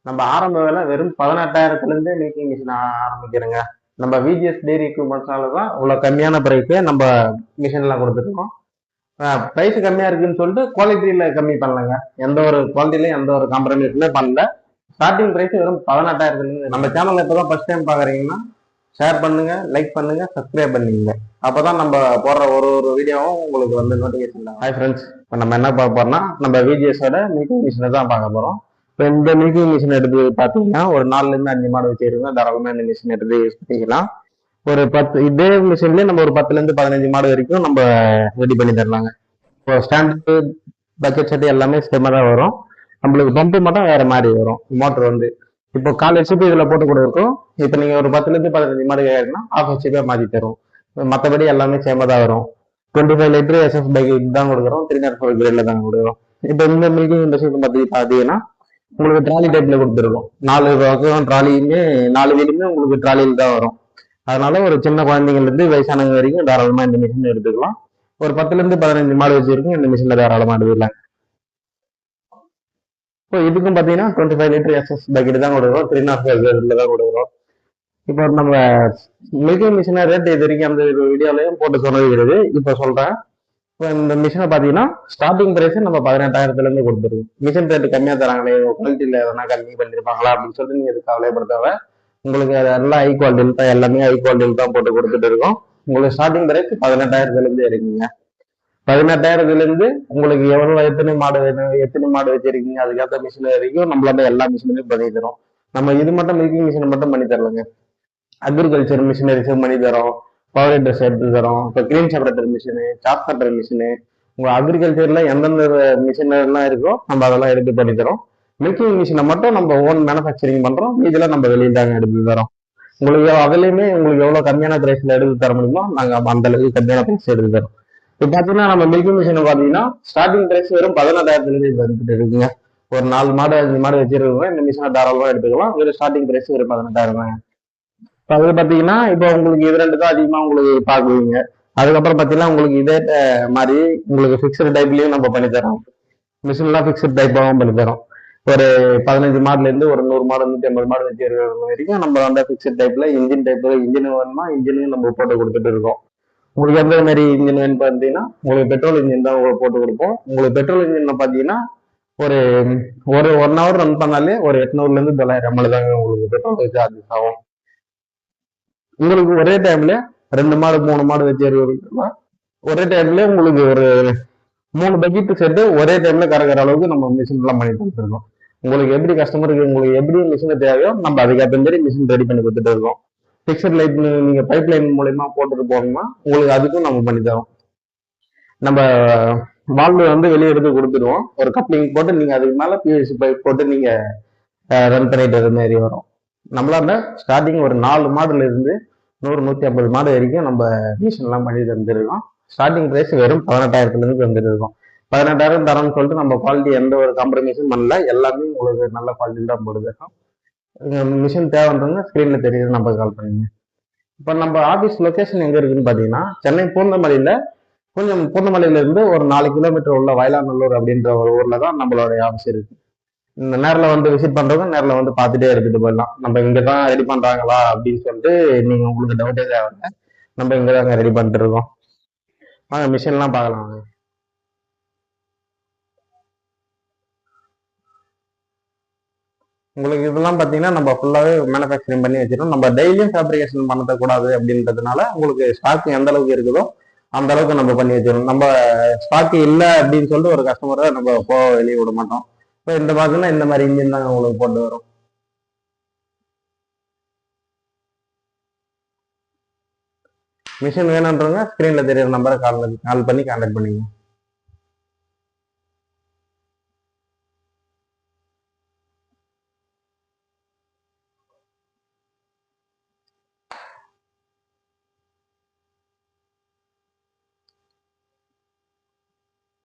நம்ம ஆரம்ப விலை வெறும் 18,000 மேக்கிங் மிஷின் ஆரம்பிக்கிறேங்க. நம்ம விஜிஎஸ் டெய்ரி எக்யூப்மெண்ட்ஸ்னால தான் இவ்வளோ கம்மியான பிரைஸே நம்ம மிஷின்லாம் கொடுத்துருக்கோம். பிரைஸ் கம்மியா இருக்குன்னு சொல்லிட்டு குவாலிட்டியில கம்மி பண்ணலங்க. எந்த ஒரு குவாலிட்டிலையும் எந்த ஒரு காம்ப்ரமைஸுமே பண்ணல. ஸ்டார்டிங் பிரைஸ் வெறும் 18,000. நம்ம சேனல்ல இப்பதான் ஃபர்ஸ்ட் டைம் பாக்குறீங்கன்னா ஷேர் பண்ணுங்க, லைக் பண்ணுங்க, சப்ஸ்கிரைப் பண்ணிக்கங்க. அப்பதான் நம்ம போடுற ஒரு ஒரு வீடியோவும் உங்களுக்கு வந்து நோட்டிபிகேஷன். ஹாய் ஃப்ரெண்ட்ஸ், இப்போ நம்ம என்ன பார்க்க போறோம்னா நம்ம விஜிஎஸோட மில்கிங் மிஷினை தான் பார்க்க போறோம். இப்போ இந்த மில்கிங் மிஷின் எடுத்து பார்த்தீங்கன்னா ஒரு 4 ல இருந்து 5 மாடு வச்சிருக்கோம். தாராளமாக இந்த மிஷின் எடுத்து யூஸ் பண்ணிக்கலாம். ஒரு 10 இதே மிஷின்லயே நம்ம ஒரு 10 ல இருந்து 15 மாடு வரைக்கும் நம்ம ரெடி பண்ணி தரலாங்க. இப்போ ஸ்டாண்டு பக்கெட் செட் எல்லாமே ஸ்டெம்மா தான் வரும். நம்மளுக்கு பம்பு மட்டும் வேற மாதிரி வரும். மோட்டர் வந்து இப்போ 1/4 HP இதுல போட்டு கூட இருக்கும். இப்போ நீங்க ஒரு 10 ல இருந்து 15 மாடு கேட்கறீங்கன்னா 1/2 HP மாத்தி தரும். மற்றபடி எல்லாமே சேமா தான் வரும். 25 லிட்டர் எஸ்எஸ் பைக் தான் கொடுக்குறோம். 304 கிரேட்ல தான் கொடுக்குறோம். இப்போ இந்த மில்கிங் மிஷின் பத்தி பார்த்தீங்கன்னா உங்களுக்கு ட்ராலி டைப்ல கொடுத்துருக்கோம். 4 பக்கம் ட்ராலியுமே 4 வீலுமே உங்களுக்கு ட்ராலியில் தான் வரும். அதனால ஒரு சின்ன குழந்தைங்கள்ல இருந்து வயசானவங்க வரைக்கும் தாராளமா இந்த மிஷின் எடுத்துக்கலாம். ஒரு 10 ல இருந்து 15 மாடு வச்சிருக்கும் இந்த மிஷின்ல தாராளமா எடுத்துக்கலாம். இப்போ இதுக்கும் பாத்தீங்கன்னா 25 லிட்டர் எஸ்எஸ் பக்கெட் தான் கொடுக்குறோம். 305 தான் கொடுக்குறோம். இப்போ நம்ம மில்கிங் மிஷினை ரேட் இது வரைக்கும் அந்த வீடியோலையும் போட்டு சொன்னது கிடையாது. இப்போ சொல்றேன். இப்போ இந்த மிஷினை பார்த்தீங்கன்னா ஸ்டார்டிங் பிரைஸ் நம்ம 18,000 கொடுத்துருக்கோம். மிஷின் ரேட் கம்மியாக தராங்களே, குவாலிட்டியில் எதனா கம்மி பண்ணிருப்பாங்களா அப்படின்னு சொல்லிட்டு நீங்க இது கவலைப்படுத்தாவ. உங்களுக்கு அதெல்லாம் ஹை குவாலிட்டியில் தான், எல்லாமே ஹை குவாலிட்டியில் தான் போட்டு கொடுத்துட்டு இருக்கோம். உங்களுக்கு ஸ்டார்டிங் பிரைஸ் 18,000 இருக்குங்க. 18,000 உங்களுக்கு எவ்வளவு எத்தனை மாடு வேணும், எத்தனை மாடு வச்சிருக்கீங்க, அதுக்கேற்ற மிஷின் வரைக்கும் நம்மளால எல்லா மிஷினுமே பண்ணி தரோம். நம்ம இது மட்டும் மில்கிங் மிஷின் மட்டும் பண்ணி தரலங்க. அக்ரிகல்ச்சர் மிஷினரிஸும் பண்ணி தரோம். பவர் ட்ரெஸ் எடுத்து தரோம். இப்போ கிரீன் செப்பரேட்டர் மிஷினு, சாப் கட்டர் மிஷினு, உங்க அக்ரிகல்ச்சர்ல எந்தெந்த மிஷின் எல்லாம் இருக்கோ நம்ம அதெல்லாம் எடுத்து பண்ணி தரோம். மில்கிங் மிஷினை மட்டும் நம்ம ஓன் மேனுஃபேக்சரிங் பண்றோம். இதெல்லாம் நம்ம வெளியில தாங்க எடுத்து தரோம். உங்களுக்கு அதுலயுமே உங்களுக்கு எவ்வளவு கம்மியான பிரைஸ்ல எடுத்து தர முடியுமோ நாங்க அந்த அளவுக்கு கம்மியான பிரைஸ் எடுத்து தரோம். இப்போ பாத்தீங்கன்னா நம்ம மில்கிங் மிஷினை பாத்தீங்கன்னா ஸ்டார்டிங் பிரைஸ் வெறும் 18,000 வந்துட்டு இருக்குங்க. ஒரு 4 மாடு 5 மாடு வச்சிருக்கோங்க இந்த மிஷினை தாராளமா எடுத்துக்கலாம். வெறும் ஸ்டார்டிங் பிரைஸ் ஒரு 18,000 தாங்க. அது பாத்தீங்கன்னா இப்போ உங்களுக்கு இது ரெண்டு தான் அதிகமா உங்களுக்கு பாக்குவீங்க. அதுக்கப்புறம் பாத்தீங்கன்னா உங்களுக்கு இதே மாதிரி உங்களுக்கு பிக்சட் டைப்லயும் நம்ம பண்ணி தரோம். மிஷின்லாம் பிக்சட் டைப்பாகவும் பண்ணி தரோம். ஒரு 15 மாடுல இருந்து ஒரு 100 மாடு 150 மாடு வச்சு வரைக்கும் நம்ம வந்து பிக்சட் டைப்ல இன்ஜின் டைப்ல இன்ஜின் வேணுமா இன்ஜினையும் நம்ம போட்டு கொடுத்துட்டு இருக்கோம். உங்களுக்கு எந்த மாதிரி இன்ஜின் வேணும் பார்த்தீங்கன்னா உங்களுக்கு பெட்ரோல் இன்ஜின் தான் உங்களுக்கு போட்டு கொடுப்போம். உங்களுக்கு பெட்ரோல் இன்ஜின் பார்த்தீங்கன்னா ஒரு ஒரு 1 ஹவர் ரன் பண்ணாலே ஒரு 800ல இருந்து 900 ml தாங்க உங்களுக்கு பெட்ரோல் சார்ஜஸ் ஆகும். உங்களுக்கு ஒரே டைம்ல 2 மாடு 3 மாடு வச்சு ஒரே டைம்ல உங்களுக்கு ஒரு 3 பக்கெட் சேர்த்து ஒரே டைம்ல கறக்கிற அளவுக்கு நம்ம மிஷின் எல்லாம் பண்ணி கொடுத்துருக்கோம். உங்களுக்கு எப்படி கஸ்டமருக்கு உங்களுக்கு எப்படி மிஷின் தேவையோ நம்ம அதுக்கேற்ற மாதிரி மிஷின் ரெடி பண்ணி கொடுத்துட்டு இருக்கோம். பிக்சர் லைட் நீங்க பைப் லைன் மூலயமா போட்டுட்டு போகணும்னா உங்களுக்கு அதுக்கும் நம்ம பண்ணி தரோம். நம்ம வால்வு வந்து வெளியே எடுத்து கொடுத்துருவோம். ஒரு கப்ளிங் போட்டு நீங்க அதுக்கு மேல பிவிசி பைப் போட்டு நீங்க ரன் பண்ணிட்டு இருந்த மாதிரி வரும். நம்மளால ஸ்டார்டிங் ஒரு 4 மாடுல இருந்து 100 150 மாடு வரைக்கும் நம்ம மிஷின் எல்லாம் பண்ணி தந்துருக்கோம். ஸ்டார்டிங் பிரைஸ் வெறும் 18,000 தந்துட்டு இருக்கோம். 18,000 தரோம்னு சொல்லிட்டு நம்ம குவாலிட்டி எந்த ஒரு காம்ப்ரமைஸும் பண்ணல. எல்லாமே உங்களுக்கு நல்ல குவாலிட்டி தான் போட்டுருக்கோம். மிஷின் தேவைன்றவங்க ஸ்கிரீன்ல தெரியுது நம்ம கால் பண்ணுங்க. இப்போ நம்ம ஆபீஸ் லொகேஷன் எங்க இருக்குன்னு பாத்தீங்கன்னா சென்னை பூந்தமல்லியில கொஞ்சம் பூந்தமல்லியில இருந்து ஒரு 4 கிலோமீட்டர் உள்ள வயலாநல்லூர் அப்படின்ற ஒரு ஊர்ல தான் நம்மளுடைய ஆபீஸ் இருக்கு. இந்த நேரில் வந்து விசிட் பண்றவங்க நேரில் வந்து பார்த்துட்டே எடுத்துட்டு போயிடலாம். நம்ம இங்க தான் ரெடி பண்றாங்களா அப்படின்னு சொல்லிட்டு நீங்க உங்களுக்கு டவுட்டே தேவையில்லை. நம்ம இங்க தாங்க ரெடி பண்ணிட்டு இருக்கோம். வாங்க மிஷின்லாம் பார்க்கலாம். உங்களுக்கு இதெல்லாம் பார்த்தீங்கன்னா நம்ம ஃபுல்லாகவே மேனுஃபேக்சரிங் பண்ணி வச்சிருக்கோம். நம்ம டெய்லியும் ஃபேப்ரிகேஷன் பண்ணக்கூடாது அப்படின்றதுனால உங்களுக்கு ஸ்டாக் எந்த அளவுக்கு இருக்குதோ அந்த அளவுக்கு நம்ம பண்ணி வச்சிருக்கோம். நம்ம ஸ்டாக் இல்லை அப்படின்னு சொல்லிட்டு ஒரு கஸ்டமரை நம்ம போக வெளியே விட மாட்டோம். இப்போ இந்த பார்த்தீங்கன்னா இந்த மாதிரி இன்ஜின் தான் உங்களுக்கு போட்டு வரும். மிஷின் வேணுன்றவங்க ஸ்கிரீன்ல தெரியுற நம்பரை கால் பண்ணி கான்டாக்ட் பண்ணிங்க.